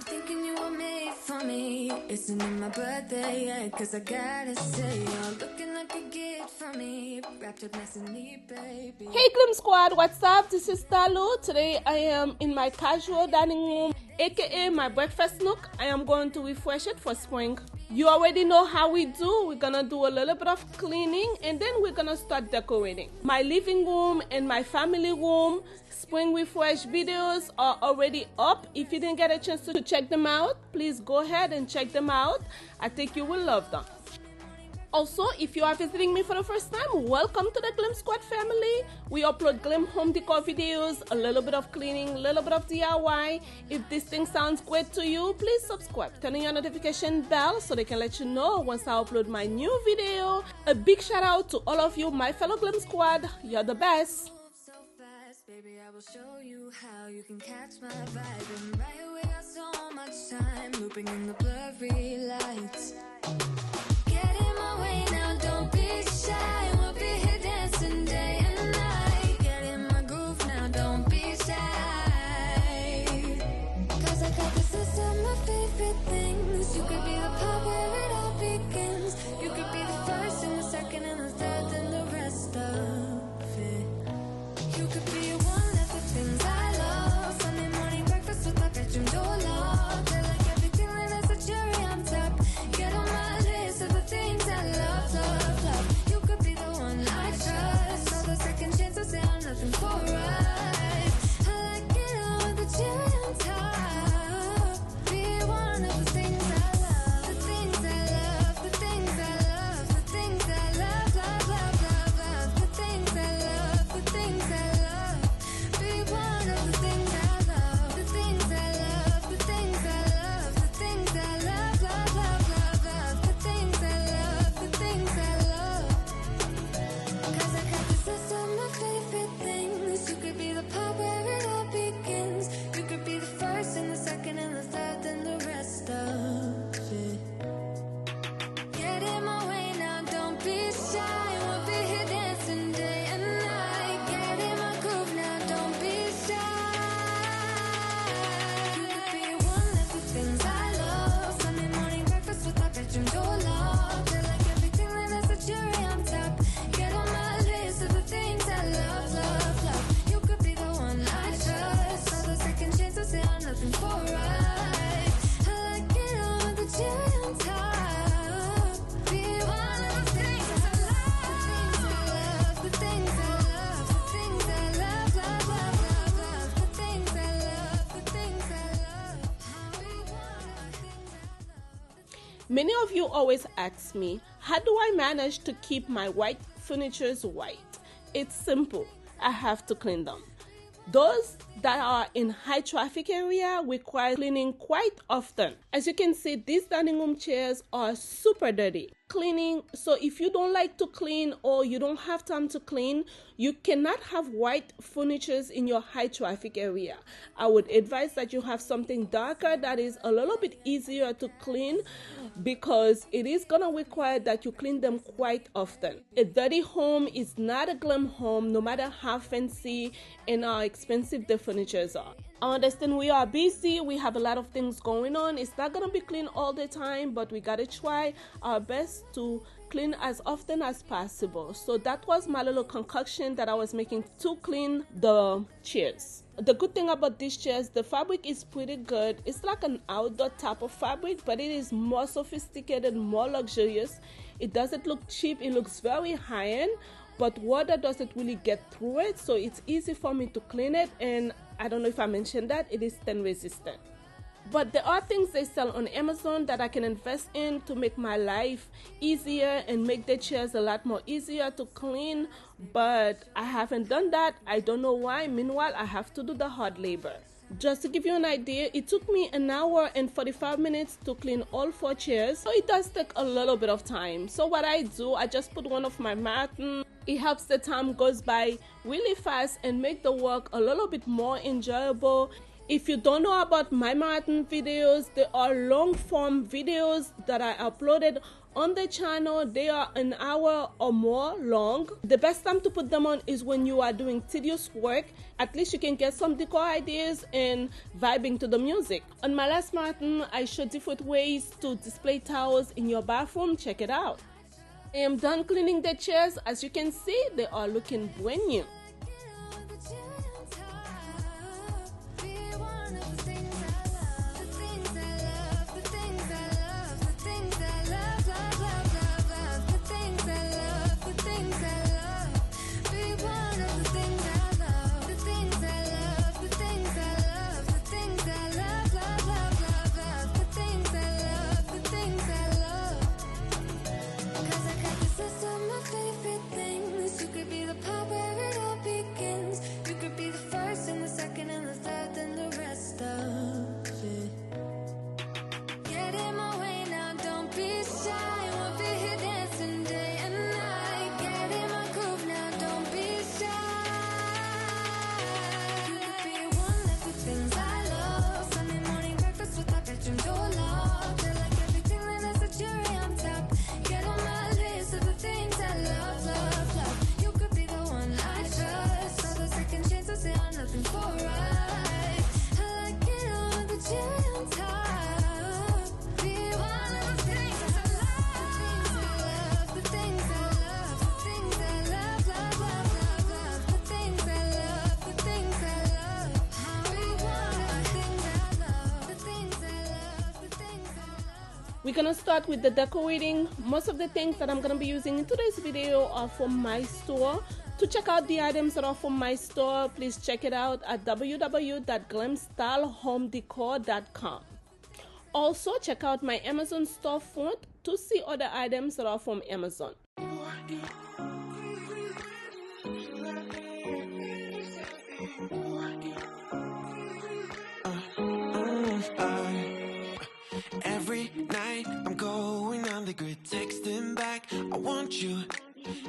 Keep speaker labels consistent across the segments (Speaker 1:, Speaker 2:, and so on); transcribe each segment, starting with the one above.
Speaker 1: thinking you were made for me. Isn't it my birthday yet? Cause I gotta say, you're looking like a gift for me. Wrapped up nice and neat, baby.
Speaker 2: Hey Glam Squad, what's up? This is Dalou. Today I am in my casual dining room, aka my breakfast nook. I am going to refresh it for spring. You already know how we do. We're gonna do a little bit of cleaning and then we're gonna start decorating. My living room and my family room spring refresh videos are already up. If you didn't get a chance to check them out, please go ahead and check them out. I think you will love them. Also, if you are visiting me for the first time, welcome to the Glam Squad family. We upload glam home decor videos, a little bit of cleaning, a little bit of DIY. If this thing sounds great to you, please subscribe. Turn on your notification bell so they can let you know once I upload my new video. A big shout out to all of you, my fellow Glam Squad. You're the best.
Speaker 1: So fast, baby, I will show you how you can catch my vibe. And right away, got so much time looping in the blurry lights. Get in my way now, don't be shy. We'll be here dancing day and night. Get in my groove now, don't be shy. Cause I got this list of my favorite things. You could be the part where it all begins. You could be the first and the second and the third and the rest of it. You could be one of the things I love. Sunday morning breakfast with my bedroom door locked. I like everything that has a cherry on top. Get on my list of the things I love, love, love. You could be the one I trust. All the second chances say I'm nothing for us. I like it all with the cherry on top. Be one of the things I love. The things I love, the things I love, the things I love, love, love, love, love. The things I love, the things I love. Be one of the things I love. The things I love, the things I love, the things I love, love, love, love, love. The things I love, the things I love. Cause I got this list of my favorite things. You could be the part where it all begins. You could be the first and the second and the third and the rest of it. Get in my way now, don't be shy. We'll be here dancing day and night. Get in my groove now, don't be shy. You could be one of the things I love. Sunday morning breakfast with my bedroom door locked. I like everything that has a cherry on top. Get on my list of the things I love, love, love. You could be the one I trust. All the second chances say I'm nothing for right. I like it all with the cherry on top. Be one of the things I love. The things I love, the things I love, the things I love, love, love, love, love. The things I love, the things I love. Be one of the things I love.
Speaker 2: Many of you always ask me, how do I manage to keep my white furnitures white? It's simple. I have to clean them. Those that are in high traffic area require cleaning quite often. As you can see, these dining room chairs are super dirty. Cleaning, so if you don't like to clean or you don't have time to clean, you cannot have white furnitures in your high traffic area. I would advise that you have something darker that is a little bit easier to clean because it is gonna require that you clean them quite often. A dirty home is not a glam home, no matter how fancy and how expensive the furnitures are. I understand we are busy, we have a lot of things going on. It's not gonna be clean all the time, but we gotta try our best to clean as often as possible. So that was my little concoction that I was making to clean the chairs. The good thing about these chairs, the fabric is pretty good. It's like an outdoor type of fabric, but it is more sophisticated, more luxurious. It doesn't look cheap, it looks very high-end, but water doesn't really get through it, so it's easy for me to clean it. And I don't know if I mentioned that, it is stain resistant. But there are things they sell on Amazon that I can invest in to make my life easier and make the chairs a lot more easier to clean, but I haven't done that. I don't know why. Meanwhile, I have to do the hard labor. Just to give you an idea, it took me an hour and 45 minutes to clean all 4 chairs, so it does take a little bit of time. So what I do, I just put one of my marathon. It helps the time goes by really fast and make the work a little bit more enjoyable. If you don't know about my marathon videos, there are long form videos that I uploaded on the channel. They are an hour or more long. The best time to put them on is when you are doing tedious work. At least you can get some decor ideas and vibing to the music. On my last marathon, I showed different ways to display towels in your bathroom. Check it out. I am done cleaning the chairs. As you can see, they are looking brand new. We're gonna start with the decorating. Most of the things that I'm gonna be using in today's video are from my store. To check out the items that are from my store, please check it out at www.glamstylehomedecor.com. Also, check out my Amazon storefront to see other items that are from Amazon.
Speaker 3: Every night I'm going on the grid, texting back, I want you,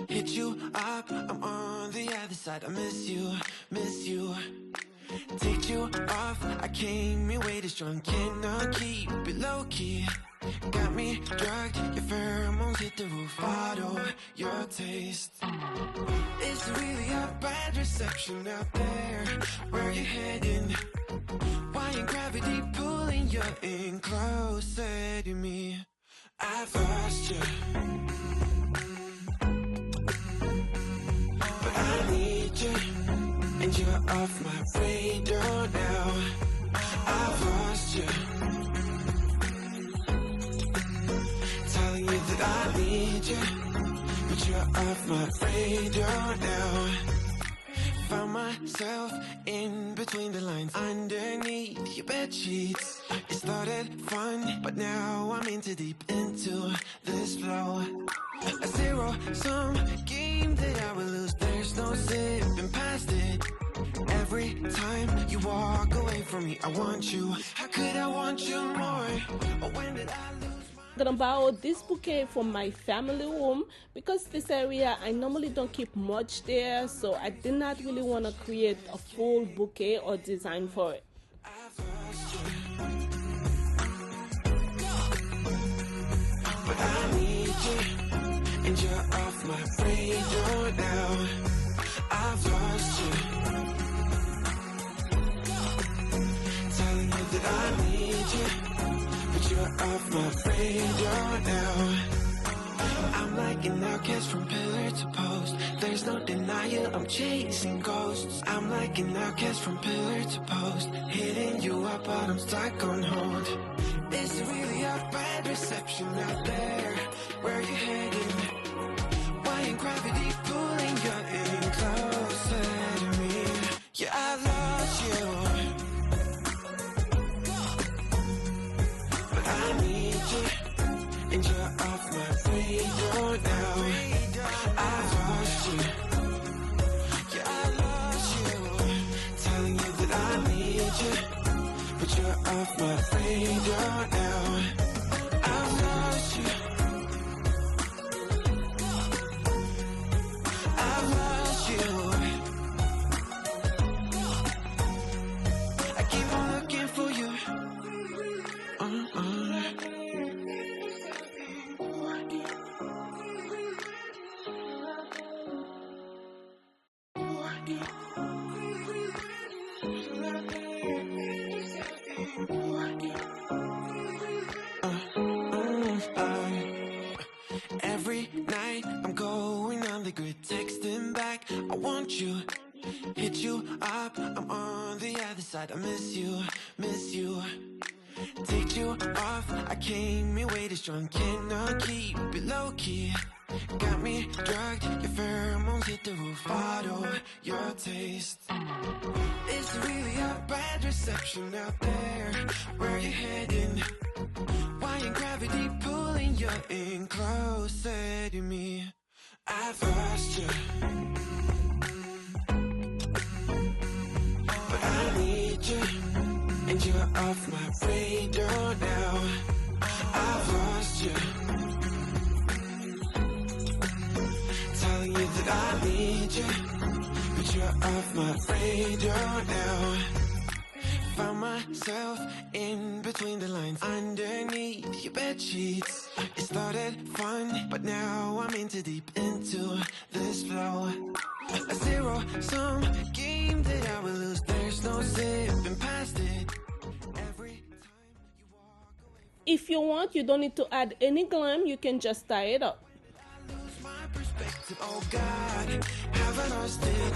Speaker 3: hit you up, I'm on the other side, I miss you, take you off, I came in way too strong, cannot keep it low key, got me drugged, your pheromones hit the roof, auto, your taste, it's really a bad reception out there, where you heading, why ain't gravity pulling you in closer to me? I've lost you, but I need you, and you're off my radar now. I've lost you, telling you that I need you, but you're off my radar now. Found myself in between the lines, underneath your bed sheets. It started fun, but now I'm in too deep into this flow. A zero-sum game that I will lose. There's no zipping past it. Every time you walk away from me, I want you. How could I want you more? Or when did I lose?
Speaker 2: I'm gonna borrow this bouquet from my family room because this area I normally don't keep much there, so I did not really want to create a full bouquet or design for it.
Speaker 3: But I need you, and you're off my radar now. I've lost you, telling you that I need you, but you're off my radar now. I'm like an outcast from pillar to post. There's no denial, I'm chasing ghosts. I'm like an outcast from pillar to post, hitting you up, but I'm stuck on hold. It's really a bad reception out there, where you heading? Why ain't gravity pulling you in closer to me? Yeah, I lost you, but I need you, and you're off my radar now. I've lost you, yeah, I lost you, telling you that I need you, but you're off my radar now. I've lost you, I've lost you, I keep on looking for you. Every night I'm going on the grid, texting back, I want you, hit you up, I'm on the other side, I miss you, miss you. Take you off, I came here way too strong, cannot keep it low key. Got me drugged, your pheromones hit the roof, bottle your taste. It's really a bad reception out there, where you heading? Why ain't gravity pulling you in closer to me? I've lost you, but I need you, and you're off my radar now. I've lost you, telling you that I need you, but you're off my radar now. Found myself in between the lines, underneath your bed sheets. It started fun, but now I'm in too deep into this flow. A zero-sum game that I will lose. There's no zipping past it. Every time you walk away.
Speaker 2: If you want, you don't need to add any glam, you can just tie it up.
Speaker 3: I lose my perspective. Oh God, have I lost it?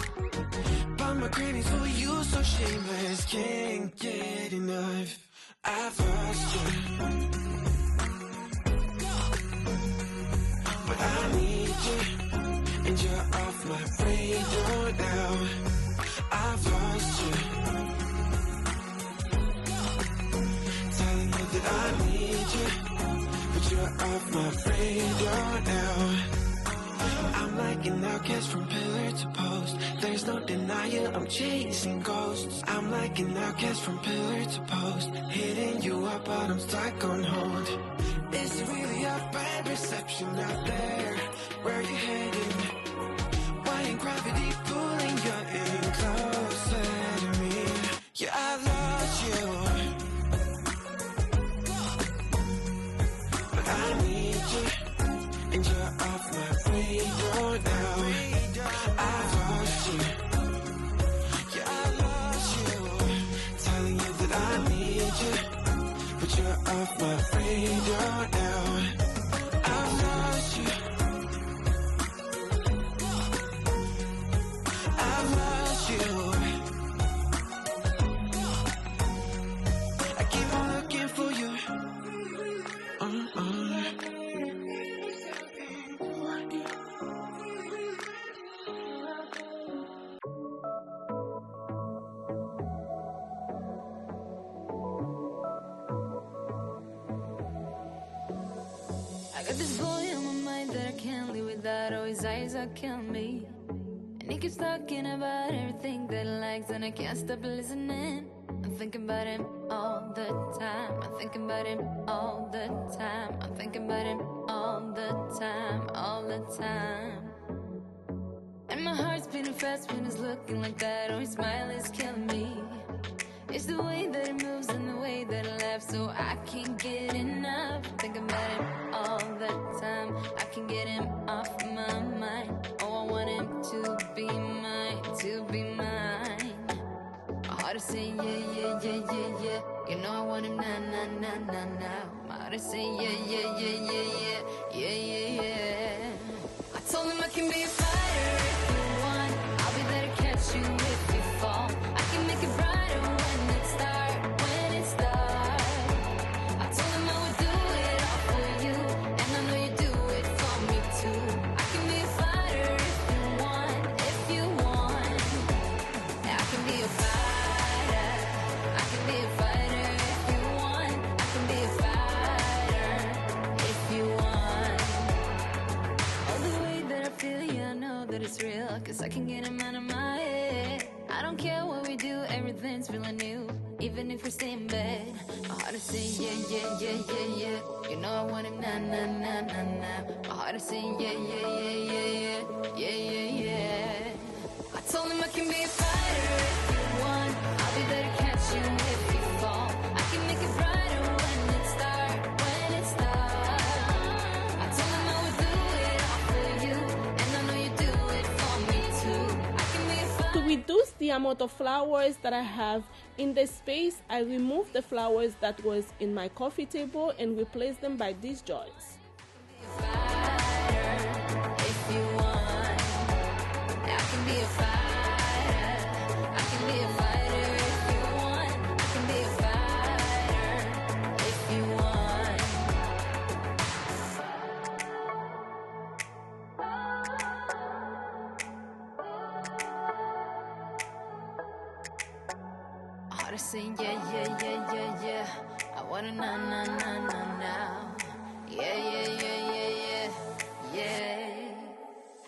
Speaker 3: But my cravings for you so shameless, can't get enough. I've lost you, but I need you, and you're off my radar now. I've lost you, telling you that I need you, but you're off my radar now. I'm like an outcast from pillar to post. There's no denial, I'm chasing ghosts. I'm like an outcast from pillar to post, hitting you up, but I'm stuck on hold. It's really a bad reception out there, where you heading? Why ain't gravity pulling you in closer to me? Yeah, I've lost you, but I need you, and you're off my radar now. I've lost you, yeah, I lost you, telling you that I need you, but you're off my radar now. I've lost you, I've lost you. I keep on looking for you.
Speaker 1: I got this boy on my mind that I can't live without. Oh, his eyes are killing me. And he keeps talking about everything that he likes, and I can't stop listening. I'm thinking about him all the time. I'm thinking about him all the time. I'm thinking about him all the time, all the time. And my heart's beating fast when he's looking like that. Oh, his smile is killing me. It's the way that he moves and the way that he laughs, so I can't get enough. Think about him all the time. I can get him off my mind. Oh, I want him to be mine, to be mine. My heart is saying yeah, yeah, yeah, yeah, yeah. You know I want him now, now, now, now, now. My heart is saying yeah, yeah, yeah, yeah, yeah, yeah, yeah, yeah. I told him I can be a fighter if you want. I'll be there to catch you if you fall. I can make it brighter when it starts, when it starts. I told him I would do it all for you, and I know you do it for me too. I can be a fighter if you want, if you want. Yeah, I can be a fighter. I can be a fighter if you want. I can be a fighter if you want. All the way that I feel, yeah, I know that it's real, 'cause I can get him out of my head. I don't care what we do, everything's feeling new, even if we stay in bed. My heart is saying yeah, yeah, yeah, yeah, yeah. You know I want him now, now, now, now, now. My heart is saying yeah, yeah, yeah, yeah, yeah, yeah, yeah, yeah. I told him I can be a fighter if you want. I'll be there to catch you if you fall. I can make it brighter when it starts, when it starts. I told him I would do it all for you, and I know you do it for me too. I can be a fighter.
Speaker 2: To the amount of flowers that I have in the space, I removed the flowers that was in my coffee table and replaced them by these joys.
Speaker 1: Saying yeah, I wanna now. Yeah.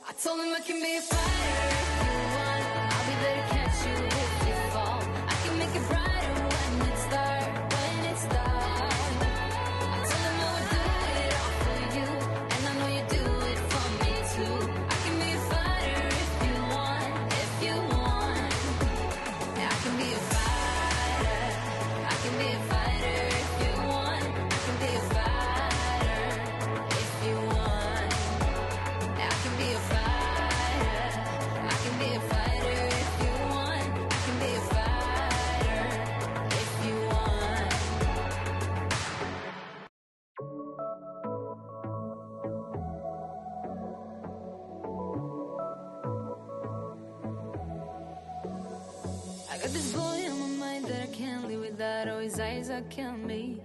Speaker 1: I told him I can be a fighter if you want. I'll be there to catch you if you fall. I can make it brighter when it's dark. I told him I would do it all for you, and I know you do it for me too. I can be a fighter if you want. Yeah, I can be a fighter. I can be a fighter if you want. I can be a fighter if you want. I can be a fighter. I can be a fighter if you want. I can be a fighter if you want. I got this boy on my mind that I can't live without. Oh, his eyes are killing me.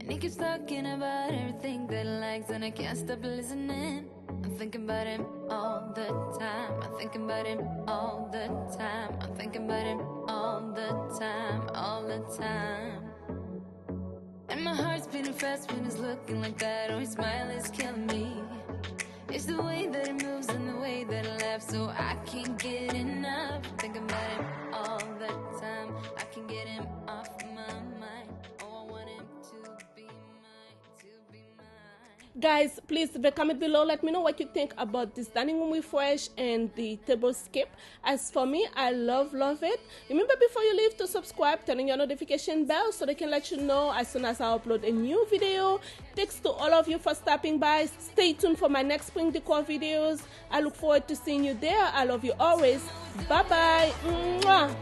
Speaker 1: And he keeps talking about everything that he likes, and I can't stop listening. I'm thinking about him all the time. I'm thinking about him all the time. I'm thinking about him all the time. And my heart's beating fast when he's looking like that. Oh, his smile is killing me. It's the way that he moves and the way that he laughs, so I can't get enough. I'm thinking about him all the time. I can get him off my mind. Oh, I want him to be mine,
Speaker 2: Guys, please leave a comment below. Let me know what you think about this dining room refresh and the table scape. As for me, I love it. Remember, before you leave, to subscribe, turn on your notification bell so they can let you know as soon as I upload a new video. Thanks to all of you for stopping by. Stay tuned for my next spring decor videos. I look forward to seeing you there. I love you always. Bye bye. Mwah.